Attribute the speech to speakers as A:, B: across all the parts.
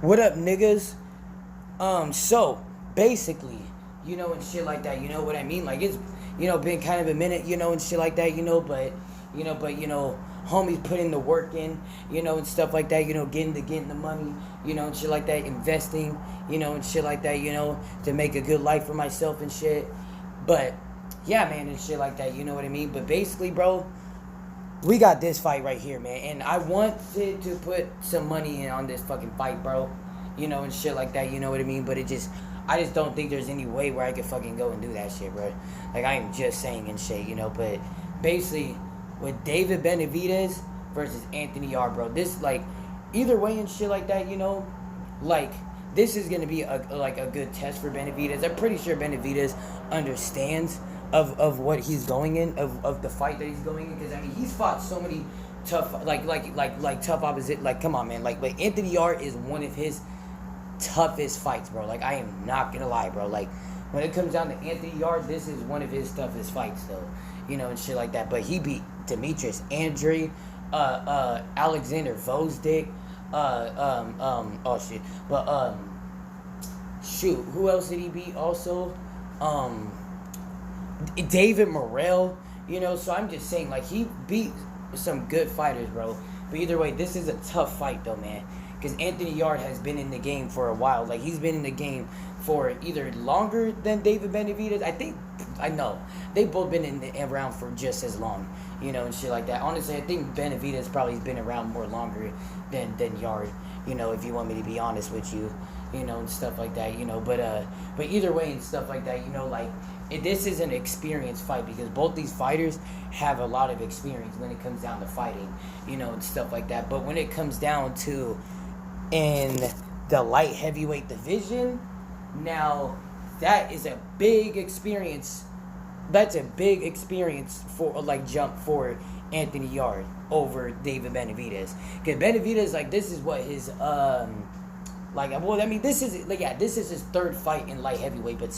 A: What up, niggas? So basically, and shit like that. You know what I mean? Like it's, been kind of a minute, and shit like that. Homies putting the work in, and stuff like that. Getting the money, and shit like that. Investing, and shit like that. To make a good life for myself and shit. But yeah, man, and shit like that. You know what I mean? But basically, bro, we got this fight right here, man, and I wanted to put some money in on this fucking fight, bro. And shit like that. You know what I mean? But I just don't think there's any way where I could fucking go and do that shit, bro. Like I am just saying and shit, But basically, with David Benavidez versus Anthony Yarde, bro, this like either way and shit like that, like this is gonna be a good test for Benavidez. I'm pretty sure Benavidez understands of what he's going in, of the fight that he's going in, because I mean he's fought so many tough like tough opposite, like come on, man, like, but Anthony Yarde is one of his toughest fights, bro. Like I am not gonna lie, bro. Like when it comes down to Anthony Yarde, this is one of his toughest fights, though, and shit like that. But he beat Demetrius Andre, Alexander Vosdick, oh shit, but shoot, who else did he beat also? David Morrell, so I'm just saying, like, he beat some good fighters, bro. But either way, this is a tough fight, though, man. Because Anthony Yarde has been in the game for a while. Like, he's been in the game for either longer than David Benavidez. I know. They've both been around for just as long, and shit like that. Honestly, I think Benavidez probably has been around more longer than Yarde, if you want me to be honest with you, and stuff like that, But either way and stuff like that, this is an experienced fight because both these fighters have a lot of experience when it comes down to fighting, and stuff like that. But when it comes down to in the light heavyweight division, now that is a big experience. That's a big experience for jump for Anthony Yarde over David Benavidez. Because Benavidez, this is what his this is his third fight in light heavyweight, but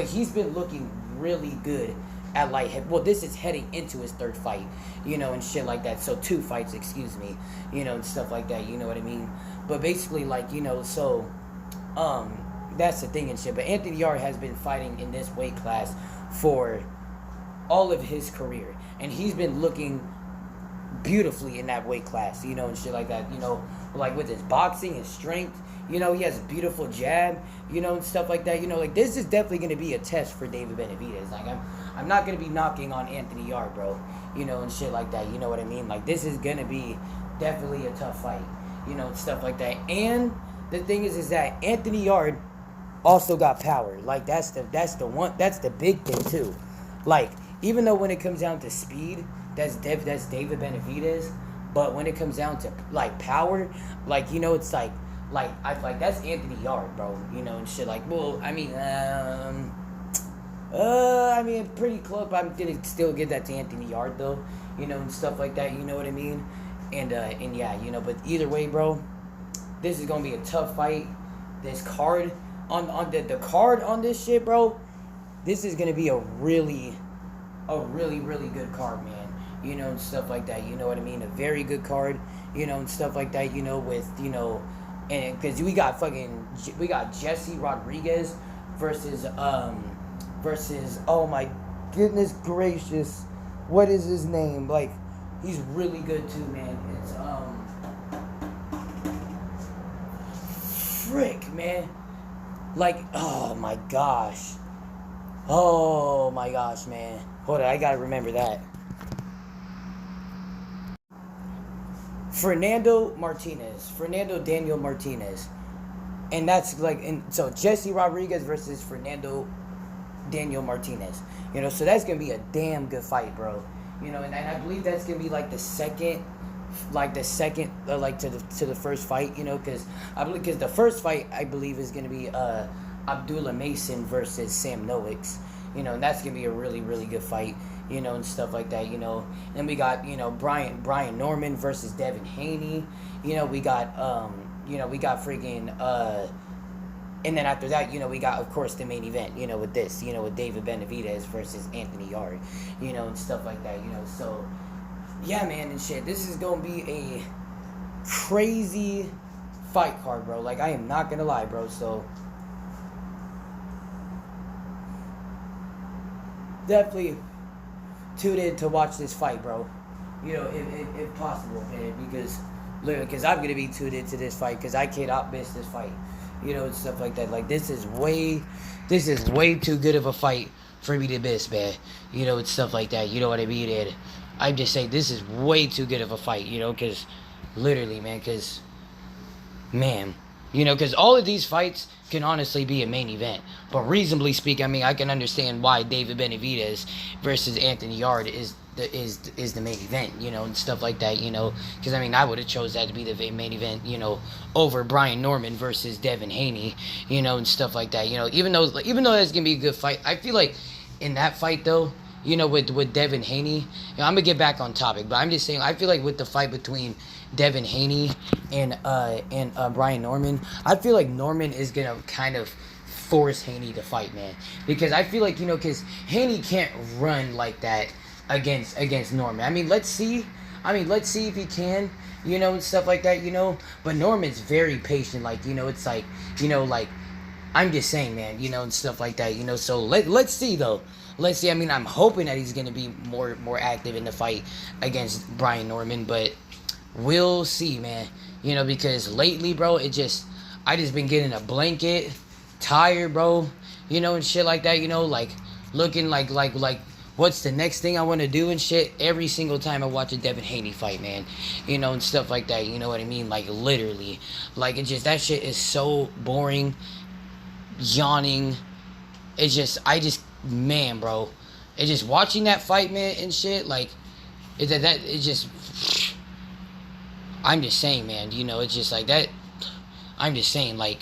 A: he's been looking really good at light heavy. Well, this is heading into his third fight, and shit like that. So 2 fights, excuse me, and stuff like that. You know what I mean? But basically, that's the thing and shit. But Anthony Yarde has been fighting in this weight class for all of his career, and he's been looking beautifully in that weight class, and shit like that. With his boxing, his strength. He has a beautiful jab, and stuff like that. This is definitely going to be a test for David Benavidez. I'm not going to be knocking on Anthony Yarde, bro, and shit like that. You know what I mean? This is going to be definitely a tough fight, and stuff like that. And the thing is that Anthony Yarde also got power. That's the big thing, too. Even though when it comes down to speed, that's David Benavidez, but when it comes down to, power, it's that's Anthony Yarde, bro, and shit, pretty close, but I'm gonna still give that to Anthony Yarde, though, and stuff like that, you know what I mean, and yeah, but either way, bro, this is gonna be a tough fight. This card, on the card on this shit, bro, this is gonna be a really, really good card, man, and stuff like that, you know what I mean, a very good card, and stuff like that, with, and because we got Jesse Rodriguez versus oh my goodness gracious, what is his name? He's really good too, man. It's frick, man. Oh my gosh, man. Hold on, I gotta remember that. Fernando Daniel Martinez. And that's so Jesse Rodriguez versus Fernando Daniel Martinez. So that's going to be a damn good fight, bro. And I believe that's going to be the second to the first fight, because the first fight I believe is going to be Abdullah Mason versus Sam Noakes. And that's going to be a really, really good fight, and stuff like that, And we got, Brian Norman versus Devin Haney. We got, freaking, and then after that, we got, of course, the main event, with this, with David Benavidez versus Anthony Yarde, and stuff like that, So, yeah, man, and shit. This is going to be a crazy fight card, bro. Like, I am not gonna lie, bro. So definitely tune in to watch this fight, bro. You know, if possible, man, because literally, because I'm gonna be tuned into this fight, because I cannot miss this fight. You know, and stuff like that. Like, this is way too good of a fight for me to miss, man. You know, and stuff like that. You know what I mean? And I'm just saying, this is way too good of a fight. You know, because literally, man, because man, you know, because all of these fights can honestly be a main event. But reasonably speaking, I mean, I can understand why David Benavidez versus Anthony Yarde is the main event, you know, and stuff like that, you know. Because, I mean, I would have chose that to be the main event, you know, over Brian Norman versus Devin Haney, you know, and stuff like that, you know. Even though that's going to be a good fight, I feel like in that fight, though, you know, with Devin Haney, you know, I'm going to get back on topic, but I'm just saying, I feel like with the fight between Devin Haney and Brian Norman, I feel like Norman is going to kind of force Haney to fight, man. Because I feel like, you know, because Haney can't run like that against Norman. I mean, let's see if he can, you know, and stuff like that, you know. But Norman's very patient, like, you know, it's like, you know, like, I'm just saying, man, you know, and stuff like that, you know. So let's see, though. Let's see. I mean, I'm hoping that he's going to be more active in the fight against Brian Norman, but we'll see, man. You know, because lately, bro, I just been getting a blanket, tired, bro, you know, and shit like that, you know, like, looking like what's the next thing I want to do and shit every single time I watch a Devin Haney fight, man, you know, and stuff like that, you know what I mean, like, literally, like, it just, that shit is so boring, yawning, man, bro, it's just watching that fight, man, and shit, like, I'm just saying, man, you know, it's just like that, I'm just saying, like,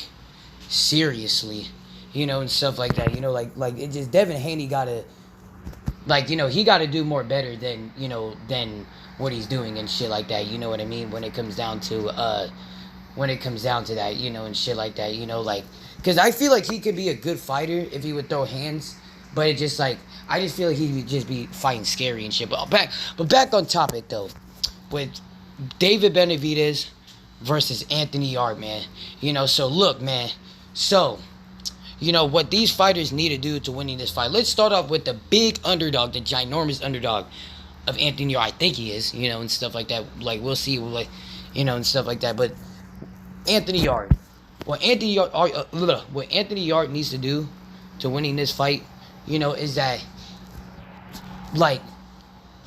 A: seriously, you know, and stuff like that, you know, like, it just, Devin Haney gotta, like, you know, he gotta do more better than, you know, than what he's doing and shit like that, you know what I mean, when it comes down to that, you know, and shit like that, you know, like, because I feel like he could be a good fighter if he would throw hands, but it just, like, I just feel like he would just be fighting scary and shit, but back on topic, though, with David Benavidez versus Anthony Yarde, man. You know, so look, man. So, you know, what these fighters need to do to winning this fight. Let's start off with the big underdog, the ginormous underdog of Anthony Yarde. I think he is, you know, and stuff like that. Like, we'll see, like, you know, and stuff like that. But Anthony Yarde. What Anthony Yarde needs to do to winning this fight, you know, is that, like,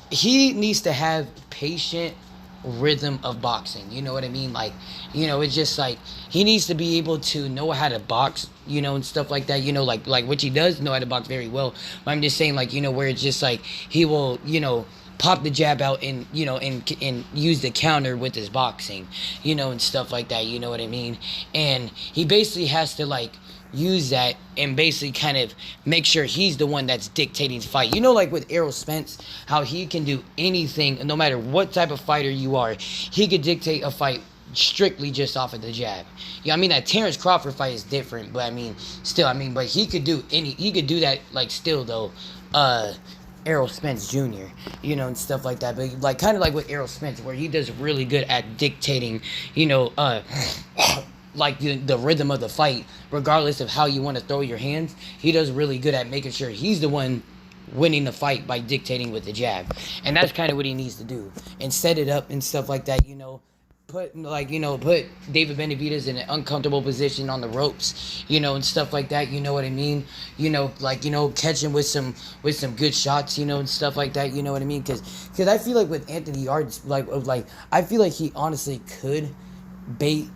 A: he needs to have patient rhythm of boxing, you know what I mean, like, you know, it's just like, he needs to be able to know how to box, you know, and stuff like that, you know, like which he does know how to box very well, but I'm just saying, like, you know, where it's just like, he will, you know, pop the jab out and, you know, and use the counter with his boxing, you know, and stuff like that, you know what I mean, and he basically has to, like, use that and basically kind of make sure he's the one that's dictating the fight. You know, like with Errol Spence, how he can do anything, no matter what type of fighter you are, he could dictate a fight strictly just off of the jab. Yeah, I mean, that Terrence Crawford fight is different, but I mean, still, I mean, but he could do that, like, still, though, Errol Spence Jr., you know, and stuff like that, but, like, kind of like with Errol Spence, where he does really good at dictating, you know, like the rhythm of the fight, regardless of how you want to throw your hands. He does really good at making sure he's the one winning the fight by dictating with the jab, and that's kind of what he needs to do, and set it up and stuff like that, you know, put David Benavidez in an uncomfortable position on the ropes, you know, and stuff like that, you know what I mean, you know, like, you know, catch him with some good shots, you know, and stuff like that, you know what I mean, because I feel like with Anthony Yarde, like I feel like he honestly could bait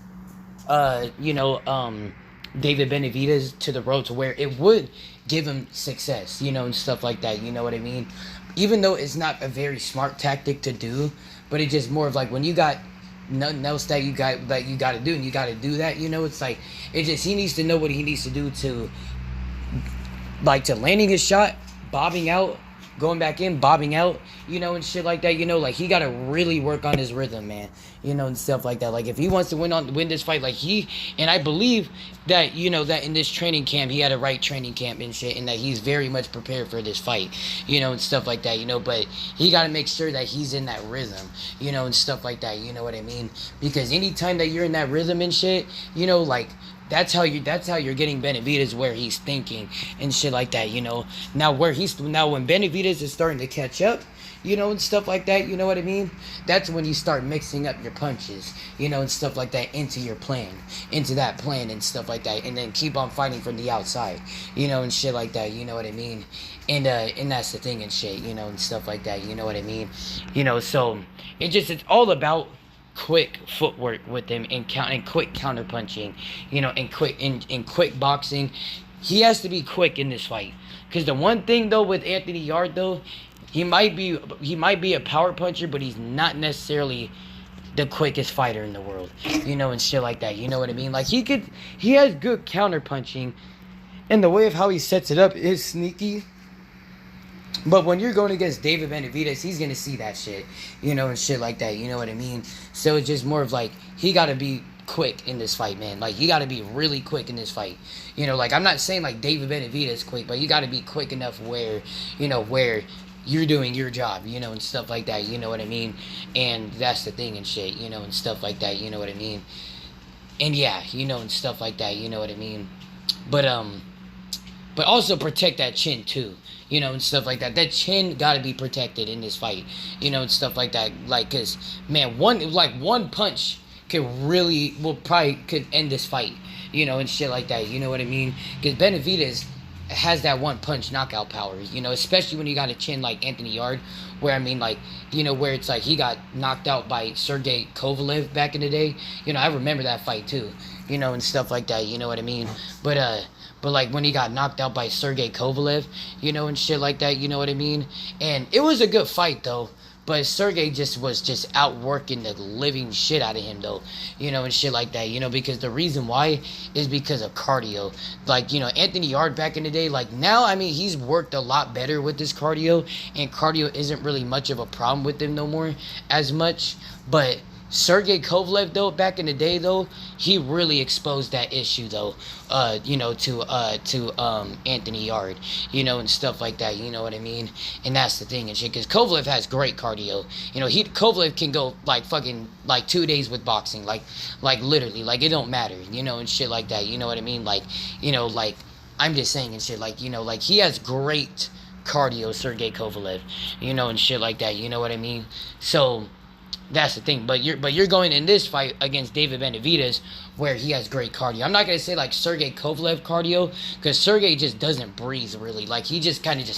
A: David Benavidez to the road to where it would give him success, you know, and stuff like that, you know what I mean? Even though it's not a very smart tactic to do, but it's just more of like, when you got nothing else that you got to do, and you got to do that, you know, it's like, it just, he needs to know what he needs to do to, like, to landing his shot, bobbing out, going back in, bobbing out, and shit like that. Like he gotta really work on his rhythm, man. And stuff like that. Like if he wants to win this fight, like and I believe that that in this training camp he had a right training camp and shit, and that he's very much prepared for this fight, and stuff like that. But he gotta make sure that he's in that rhythm, and stuff like that. You know what I mean? Because anytime that you're in that rhythm and shit, like. That's how you're getting Benavidez where he's thinking and shit like that. Now when Benavidez is starting to catch up, and stuff like that, you know what I mean? That's when you start mixing up your punches, and stuff like that into that plan and stuff like that, and then keep on fighting from the outside, and shit like that, you know what I mean? And that's the thing and shit, and stuff like that, you know what I mean? So it's all about quick footwork with him and quick counter punching, and quick boxing. He has to be quick in this fight. Because the one thing though with Anthony Yarde though, he might be a power puncher, but he's not necessarily the quickest fighter in the world, and shit like that. You know what I mean? Like he has good counter punching, and the way of how he sets it up is sneaky. But when you're going against David Benavidez, he's going to see that shit, and shit like that, you know what I mean? So it's just more of like, he got to be quick in this fight, man. Like, you got to be really quick in this fight. Like, I'm not saying like David Benavidez quick, but you got to be quick enough where you're doing your job, and stuff like that, you know what I mean? And that's the thing and shit, and stuff like that, you know what I mean? And yeah, and stuff like that, you know what I mean? But also protect that chin too, and stuff like that. That chin gotta be protected in this fight, and stuff like that. Like, cause man, one punch could end this fight, and shit like that. You know what I mean? Cause Benavidez has that one punch knockout power, especially when you got a chin like Anthony Yarde, where I mean, like, where it's like he got knocked out by Sergey Kovalev back in the day. I remember that fight too, and stuff like that. You know what I mean? But like when he got knocked out by Sergey Kovalev, and shit like that, you know what I mean? And it was a good fight though. But Sergey was outworking the living shit out of him though, and shit like that, because the reason why is because of cardio. Like, Anthony Yarde back in the day, like now, I mean, he's worked a lot better with his cardio, and cardio isn't really much of a problem with him no more as much. But Sergey Kovalev though, back in the day though, he really exposed that issue though, to Anthony Yarde, and stuff like that, you know what I mean? And that's the thing and shit, because Kovalev has great cardio. Kovalev can go like fucking like 2 days with boxing, like literally, like it don't matter, and shit like that, you know what I mean? Like, like I'm just saying and shit, like, like he has great cardio, Sergey Kovalev, and shit like that, you know what I mean? So that's the thing. But you're going in this fight against David Benavidez, where he has great cardio. I'm not gonna say like Sergey Kovalev cardio, because Sergey just doesn't breathe really. Like he just kind of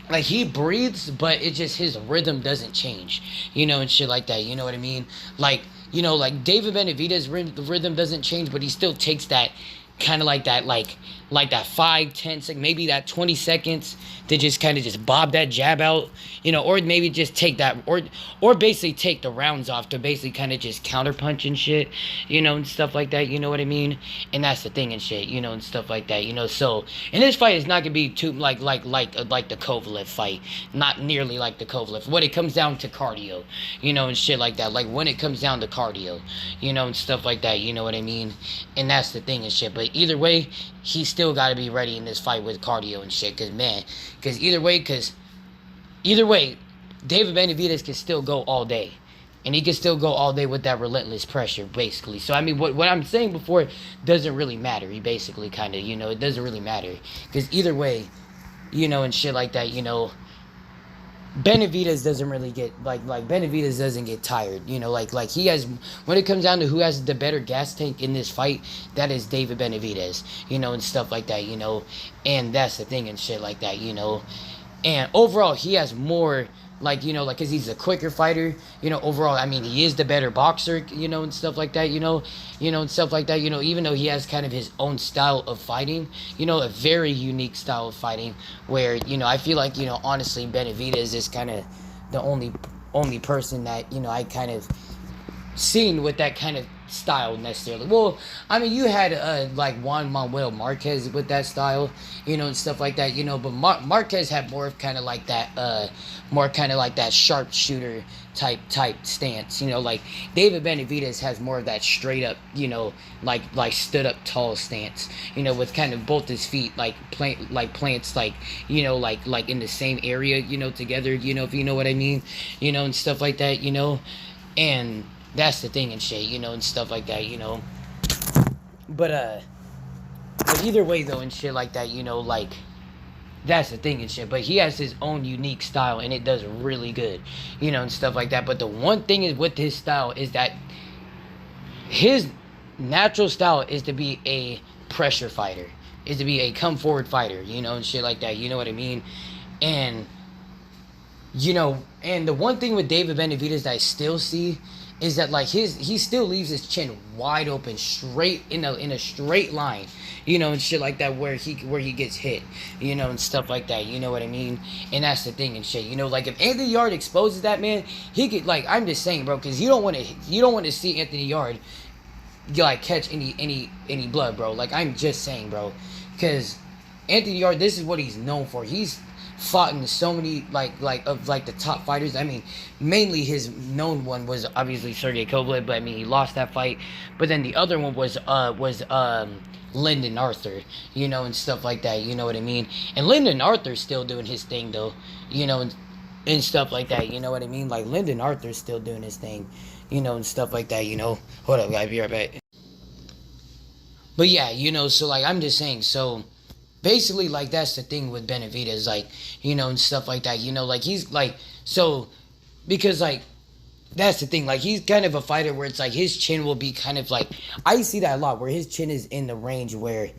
A: like he breathes, but it just, his rhythm doesn't change, and shit like that. You know what I mean? Like, like David Benavidez, the rhythm doesn't change, but he still takes that kind of like that 5-10 seconds, maybe that 20 seconds to just kind of just bob that jab out, or maybe just take that, or basically take the rounds off to basically kind of just counter punch and shit, and stuff like that, you know what I mean? And that's the thing and shit, and stuff like that, so, and this fight is not gonna be too like the Kovalev fight, not nearly like the Kovalev, when it comes down to cardio, and shit like that, like when it comes down to cardio, and stuff like that, you know what I mean? And that's the thing and shit. But either way, he still got to be ready in this fight with cardio and shit, because either way, David Benavidez can still go all day, and he can still go all day with that relentless pressure, basically. So I mean, what I'm saying before doesn't really matter. He basically kind of, it doesn't really matter, because either way, and shit like that, Benavidez doesn't really get like Benavidez doesn't get tired, like he has, when it comes down to who has the better gas tank in this fight, that is David Benavidez, and stuff like that, and that's the thing and shit like that, and overall he has more, like, because he's a quicker fighter, overall, I mean, he is the better boxer, and stuff like that, and stuff like that, even though he has kind of his own style of fighting, a very unique style of fighting, where, I feel like, honestly, Benavidez is kind of the only person that, I kind of seen with that kind of style necessarily. Well, I mean, you had like Juan Manuel Marquez with that style, and stuff like that, but Marquez had more of kind of like that, more kind of like that sharpshooter type stance. Like David Benavidez has more of that straight up, like stood up tall stance. With kind of both his feet plants like in the same area, together. If you know what I mean, and stuff like that. And that's the thing and shit, and stuff like that. But either way though and shit like that, like that's the thing and shit. But he has his own unique style and it does really good, and stuff like that. But the one thing is with his style is that his natural style is to be a pressure fighter, is to be a come forward fighter, and shit like that. You know what I mean? And and the one thing with David Benavidez that I still see is that like he still leaves his chin wide open, straight in a straight line, and shit like that where he gets hit, and stuff like that. You know what I mean? And that's the thing and shit. Like if Anthony Yarde exposes that man, he could like I'm just saying, bro, because you don't want to see Anthony Yarde like catch any blood, bro. Like I'm just saying, bro, because Anthony Yarde, this is what he's known for. He's fought in so many like the top fighters. I mean, mainly his known one was obviously Sergey Kovalev, but I mean he lost that fight. But then the other one was Lyndon Arthur, and stuff like that. You know what I mean? And Lyndon Arthur's still doing his thing though, and stuff like that. You know what I mean? Like Lyndon Arthur's still doing his thing, and stuff like that. Hold up, guys, be right back. But yeah, so like I'm just saying, so basically, like, that's the thing with Benavidez, like, and stuff like that, like, he's, like, so, because, like, that's the thing, like, he's kind of a fighter where it's, like, his chin will be kind of, like, I see that a lot, where his chin is in the range where,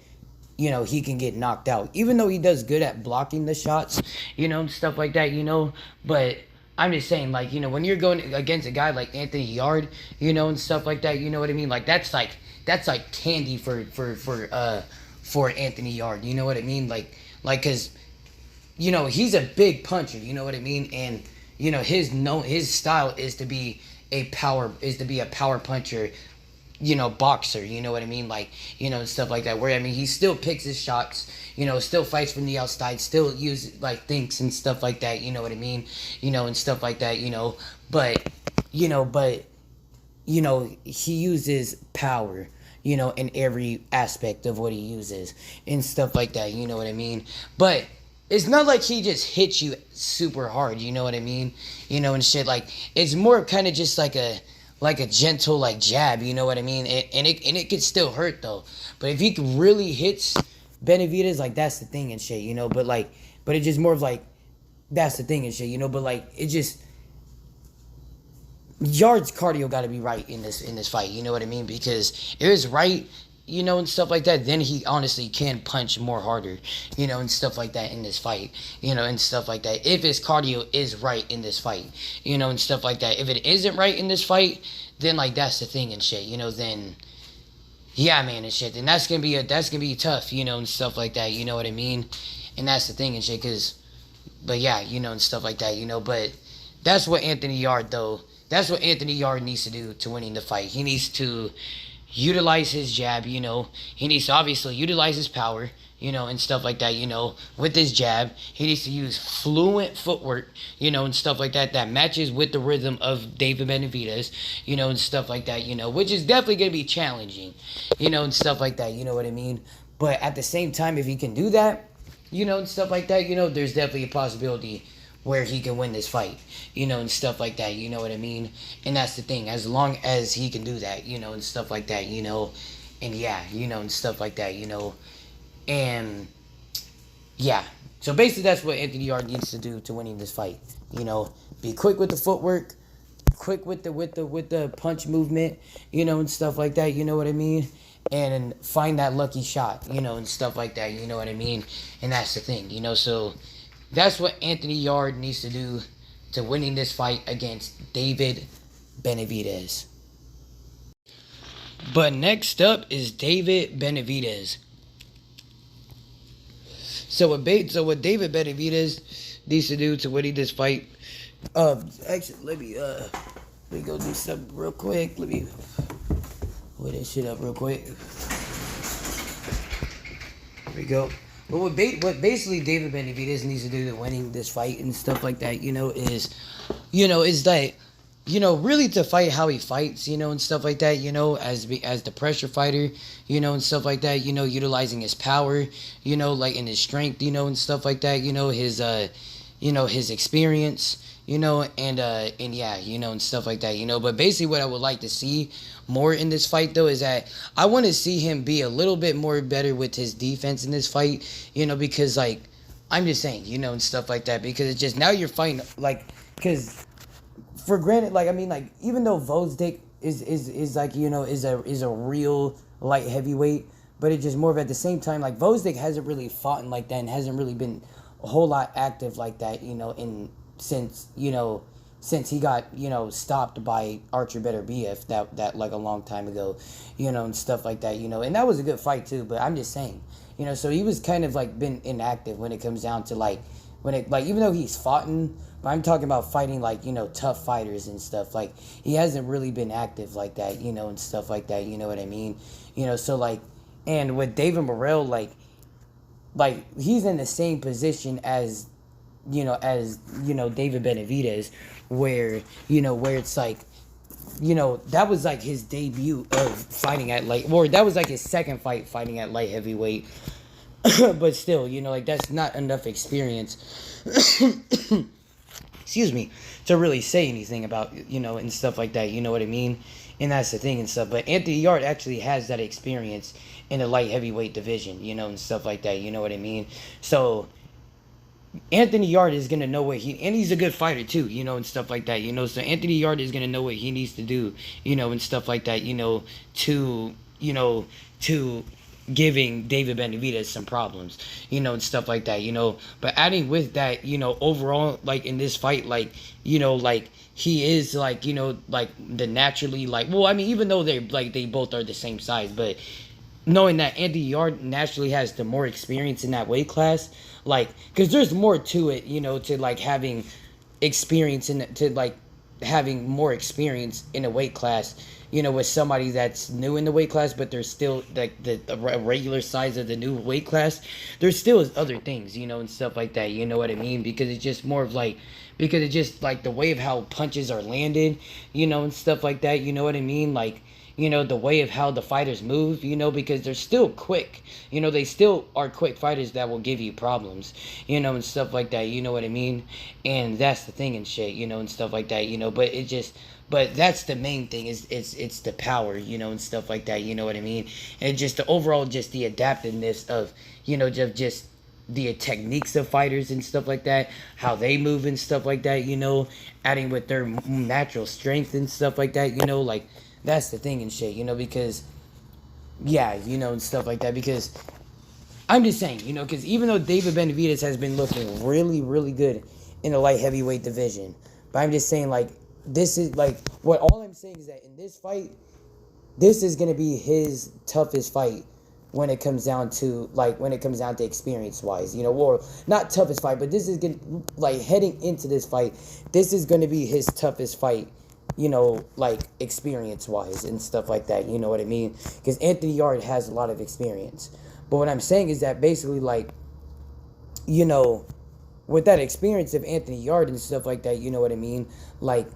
A: he can get knocked out, even though he does good at blocking the shots, and stuff like that, but I'm just saying, like, when you're going against a guy like Anthony Yarde, and stuff like that, you know what I mean, like, that's like candy for Anthony Yarde, you know what I mean? Like, cause, he's a big puncher, you know what I mean? And, his style is to be a power puncher, boxer, you know what I mean? Like, and stuff like that, where, I mean, he still picks his shots, still fights from the outside, still uses, like, thinks and stuff like that, you know what I mean? And stuff like that, but, he uses power, in every aspect of what he uses and stuff like that, you know what I mean? But it's not like he just hits you super hard, you know what I mean? And shit, like, it's more kind of just like a gentle, like, jab, you know what I mean? And it could still hurt, though. But if he really hits Benavidez, like, that's the thing and shit, but it's just more of, like, that's the thing and shit, but, like, it just... Yarde's cardio got to be right in this fight, you know what I mean? Because if it's right, and stuff like that, then he honestly can punch more harder, and stuff like that in this fight, and stuff like that. If his cardio is right in this fight, and stuff like that. If it isn't right in this fight, then, like, that's the thing and shit, then, yeah, man, and shit, then that's gonna be tough, and stuff like that, you know what I mean? And that's the thing and shit, but yeah, and stuff like that, but that's what Anthony Yarde, though. That's what Anthony Yarde needs to do to winning the fight. He needs to utilize his jab, He needs to obviously utilize his power, and stuff like that, with his jab. He needs to use fluent footwork, and stuff like that, that matches with the rhythm of David Benavidez, and stuff like that, which is definitely going to be challenging, and stuff like that, you know what I mean? But at the same time, if he can do that, and stuff like that, there's definitely a possibility where he can win this fight, and stuff like that, you know what I mean? And that's the thing, as long as he can do that, and stuff like that, and yeah, and stuff like that, and yeah. So basically that's what Anthony Yarde needs to do to winning this fight, be quick with the footwork, quick with the punch movement, and stuff like that, you know what I mean? And find that lucky shot, and stuff like that, you know what I mean? And that's the thing, so... That's what Anthony Yarde needs to do to winning this fight against David Benavidez. But next up is David Benavidez. So what David Benavidez needs to do to winning this fight? Actually, let me go do something real quick. pull this shit up real quick. There we go. But what basically David Benavidez needs to do to winning this fight and stuff like that, is that, really to fight how he fights, and stuff like that, as the pressure fighter, and stuff like that, utilizing his power, like in his strength, and stuff like that, his experience, and yeah, and stuff like that, But basically, what I would like to see more in this fight, though, is that I want to see him be a little bit more better with his defense in this fight, because, like, I'm just saying, and stuff like that, because it's just now you're fighting, like, because for granted, like, I mean, like, even though Vosdick is like, is a real light heavyweight, but it's just more of at the same time, like, Vosdick hasn't really fought like that and hasn't really been a whole lot active like that, since he got, stopped by Archer Beterbiev that like a long time ago, and stuff like that, and that was a good fight too, but I'm just saying, so he was kind of like been inactive when it comes down to like, even though he's fought but I'm talking about fighting like, tough fighters and stuff, like he hasn't really been active like that, and stuff like that, you know what I mean, so like, and with David Morrell, like he's in the same position as David Benavidez, where it's like, that was like his debut of fighting at or that was like his second fight fighting at light heavyweight, but still, like that's not enough experience, excuse me, to really say anything about, and stuff like that, you know what I mean, and that's the thing and stuff, but Anthony Yarde actually has that experience in the light heavyweight division, and stuff like that, you know what I mean, so Anthony Yarde is gonna know what and he's a good fighter too, and stuff like that, so Anthony Yarde is gonna know what he needs to do, and stuff like that, to giving David Benavidez some problems, and stuff like that, but adding with that, overall, like in this fight, like, like he is like, like the naturally, like, well, I mean, even though they both are the same size, but knowing that Anthony Yarde naturally has the more experience in that weight class, like, because there's more to it, to like having experience having more experience in a weight class, with somebody that's new in the weight class, but there's still like the regular size of the new weight class. There's still other things, and stuff like that. You know what I mean? Because it's just more of like, because it's just like the way of how punches are landed, and stuff like that. You know what I mean? Like, the way of how the fighters move, because they're still quick. They still are quick fighters that will give you problems, and stuff like that, you know what I mean? And that's the thing and shit, and stuff like that, but that's the main thing is it's the power, and stuff like that, you know what I mean? And just the overall, just the adaptiveness of, just the techniques of fighters and stuff like that, how they move and stuff like that, adding with their natural strength and stuff like that, like, that's the thing and shit, because, yeah, and stuff like that, because I'm just saying, because even though David Benavidez has been looking really, really good in the light heavyweight division, but I'm just saying, like, this is, like, all I'm saying is that in this fight, this is going to be his toughest fight when it comes down to, experience-wise, or not toughest fight, but this is going to, like, heading into this fight, this is going to be his toughest fight, like, experience-wise and stuff like that, you know what I mean? Because Anthony Yarde has a lot of experience. But what I'm saying is that basically, like, with that experience of Anthony Yarde and stuff like that, you know what I mean? Like,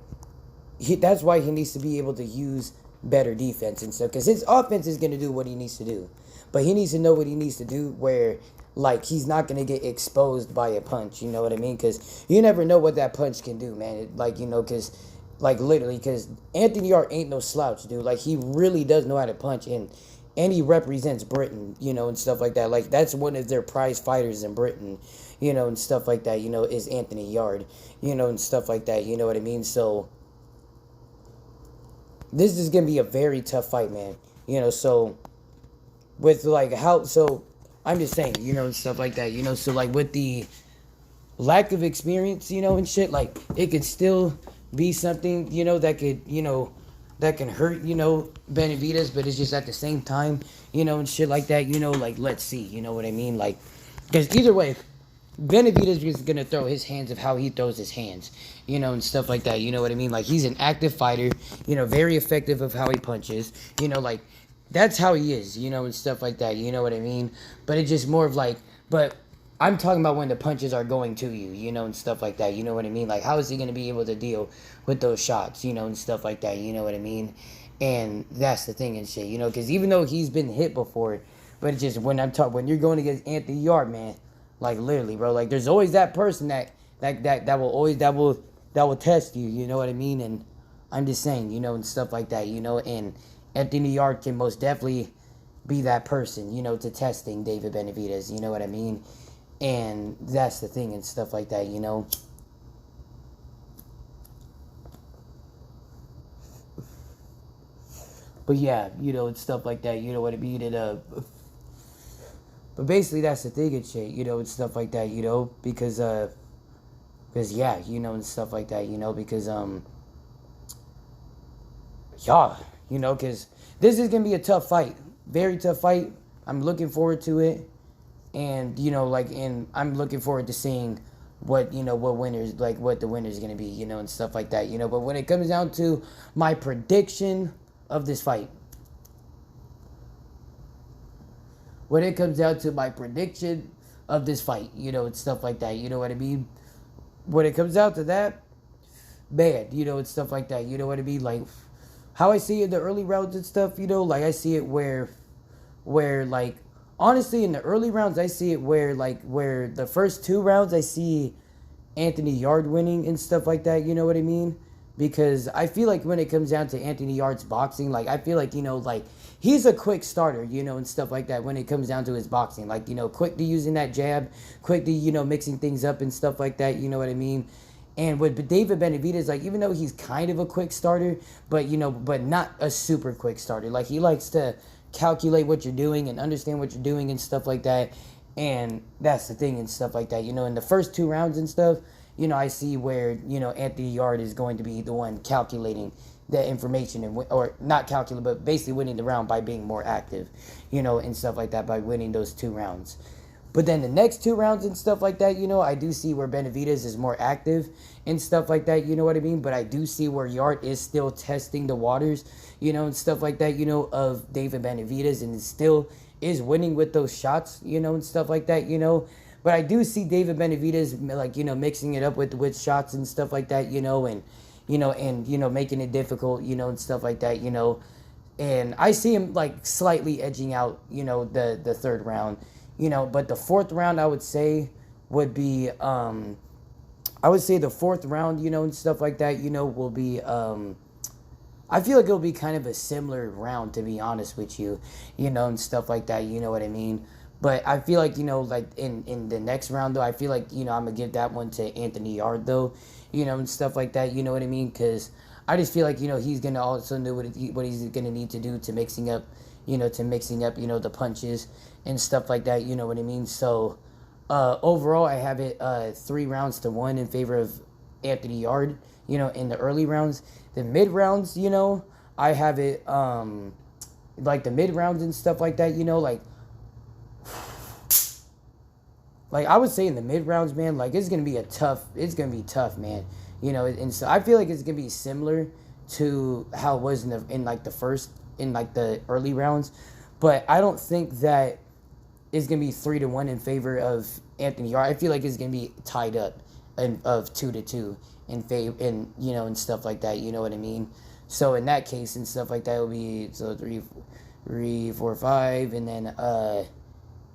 A: that's why he needs to be able to use better defense and stuff. Because his offense is going to do what he needs to do. But he needs to know what he needs to do where, like, he's not going to get exposed by a punch, you know what I mean? Because you never know what that punch can do, man. Because... like, literally, because Anthony Yarde ain't no slouch, dude. Like, he really does know how to punch, and he represents Britain, and stuff like that. Like, that's one of their prize fighters in Britain, and stuff like that, is Anthony Yarde, and stuff like that, you know what I mean? So, this is going to be a very tough fight, man, so, with, like, so, I'm just saying, and stuff like that, so, like, with the lack of experience, and shit, like, it could still be something, that could, that can hurt, Benavidez, but it's just at the same time, and shit like that, like, let's see, you know what I mean? Like, because either way, Benavidez is gonna throw his hands of how he throws his hands, and stuff like that. You know what I mean? Like he's an active fighter, very effective of how he punches. Like that's how he is, and stuff like that. You know what I mean? But it's just more of like, but I'm talking about when the punches are going to you, and stuff like that. You know what I mean? Like how is he gonna be able to deal with those shots, and stuff like that. You know what I mean? And that's the thing and shit, because even though he's been hit before, but it's just when you're going against Anthony Yarde, man. Like literally, bro. Like there's always that person that will test you. You know what I mean? And I'm just saying, and stuff like that. And Anthony Yarde can most definitely be that person. To testing David Benavidez. You know what I mean? And that's the thing and stuff like that. But yeah, and stuff like that. You know what I mean? And but basically that's the thing and shit, and stuff like that, because yeah, and stuff like that, because yeah, because this is gonna be a tough fight, very tough fight. I'm looking forward to it, and and I'm looking forward to seeing what what the winner's gonna be, and stuff like that, But when it comes down to my prediction of this fight, when it comes down to my prediction of this fight, and stuff like that, you know what I mean? When it comes down to that, man, and stuff like that, you know what I mean? Like, how I see it in the early rounds and stuff, like, I see it where, like, honestly, in the early rounds, I see it where the first 2 rounds, I see Anthony Yarde winning and stuff like that, you know what I mean? Because I feel like when it comes down to Anthony Yarde's boxing, like, I feel like, like, he's a quick starter, and stuff like that when it comes down to his boxing. Like, quick to using that jab, quick to, mixing things up and stuff like that, you know what I mean? And with David Benavidez, like, even though he's kind of a quick starter, but, but not a super quick starter. Like, he likes to calculate what you're doing and understand what you're doing and stuff like that. And that's the thing and stuff like that. In the first 2 rounds and stuff, I see where, Anthony Yarde is going to be the one calculating that information or not calculate, but basically winning the round by being more active, and stuff like that by winning those 2 rounds. But then the next 2 rounds and stuff like that, I do see where Benavidez is more active and stuff like that, you know what I mean? But I do see where Yarde is still testing the waters, and stuff like that, of David Benavidez, and still is winning with those shots, and stuff like that, But I do see David Benavidez, like, mixing it up with shots and stuff like that, and making it difficult, and stuff like that, And I see him, like, slightly edging out, the 3rd round, But the 4th round, I would say, would be, I would say the 4th round, and stuff like that, will be, I feel like it'll be kind of a similar round, to be honest with you, and stuff like that, you know what I mean? But I feel like, like in the next round, though, I feel like, I'm going to give that one to Anthony Yarde, though, and stuff like that, you know what I mean? Because I just feel like, he's going to also know what he's going to need to do to mixing up, the punches and stuff like that, you know what I mean? So, overall, I have it 3-1 in favor of Anthony Yarde, in the early rounds. The mid-rounds, I have it, like, the mid-rounds and stuff like that, like I would say in the mid-rounds, man, like, it's going to be tough, man, and so I feel like it's going to be similar to how it was in the early rounds, but I don't think that it's going to be 3-1 in favor of Anthony Yarde. I feel like it's going to be tied up of 2-2 in favor, and stuff like that, you know what I mean? So in that case and stuff like that, it'll be, so 3, 4, 5, and then,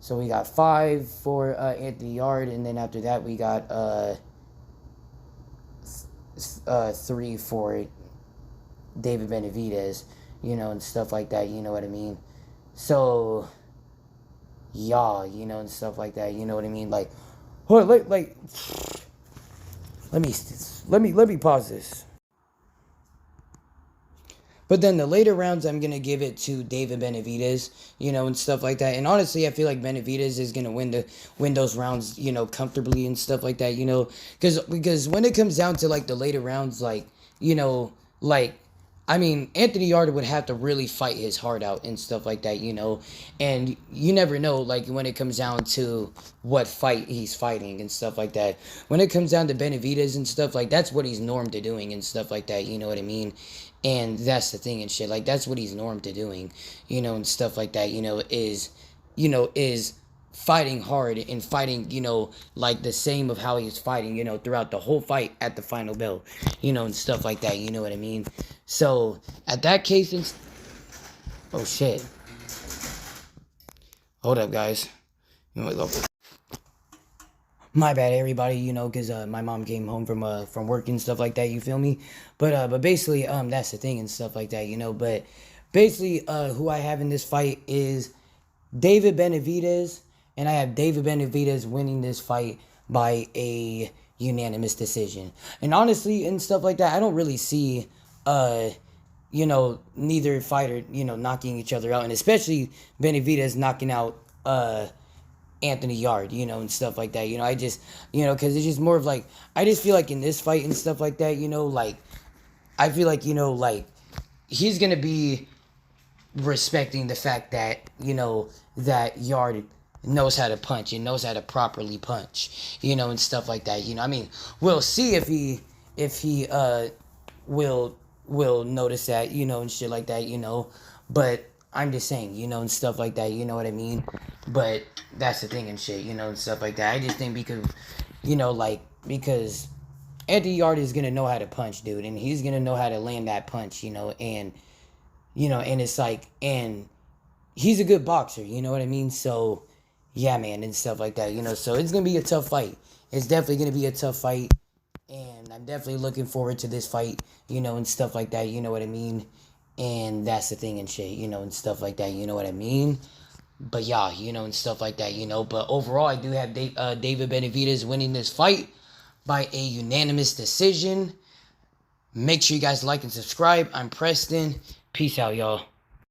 A: so we got 5 for Anthony Yarde, and then after that we got 3 for David Benavidez, and stuff like that, you know what I mean? So, yeah, and stuff like that, you know what I mean? Like, hold on, like, let me pause this. But then the later rounds, I'm going to give it to David Benavidez, and stuff like that. And honestly, I feel like Benavidez is going to win those rounds, comfortably and stuff like that, because when it comes down to, like, the later rounds, like, like, I mean, Anthony Yarde would have to really fight his heart out and stuff like that, and you never know, like, when it comes down to what fight he's fighting and stuff like that. When it comes down to Benavidez and stuff, like, that's what he's normed to doing and stuff like that, you know what I mean? And that's the thing and shit, like, that's what he's normed to doing, and stuff like that, is fighting hard and fighting, like the same of how he's fighting, throughout the whole fight at the final bell, and stuff like that, you know what I mean? So, at that case, oh shit. Hold up, guys. My bad, everybody, because my mom came home from work and stuff like that, you feel me? But basically, that's the thing and stuff like that, but basically, who I have in this fight is David Benavidez, and I have David Benavidez winning this fight by a unanimous decision. And honestly, and stuff like that, I don't really see, neither fighter, knocking each other out. And especially Benavidez knocking out, Anthony Yarde, and stuff like that. I just, because it's just more of like, I just feel like in this fight and stuff like that, like, I feel like, like, he's going to be respecting the fact that, that Yarde knows how to punch and knows how to properly punch, and stuff like that. I mean, we'll see if he will notice that, and shit like that, but I'm just saying, and stuff like that, you know what I mean? But that's the thing and shit, and stuff like that. I just think because, because Anthony Yarde is gonna know how to punch, dude, and he's gonna know how to land that punch, and it's like, and he's a good boxer, you know what I mean? So, yeah, man, and stuff like that, so it's going to be a tough fight. It's definitely going to be a tough fight, and I'm definitely looking forward to this fight, and stuff like that, you know what I mean? And that's the thing and shit, and stuff like that, you know what I mean? But, yeah, and stuff like that, but overall, I do have David Benavidez winning this fight by a unanimous decision. Make sure you guys like and subscribe. I'm Preston. Peace out, y'all.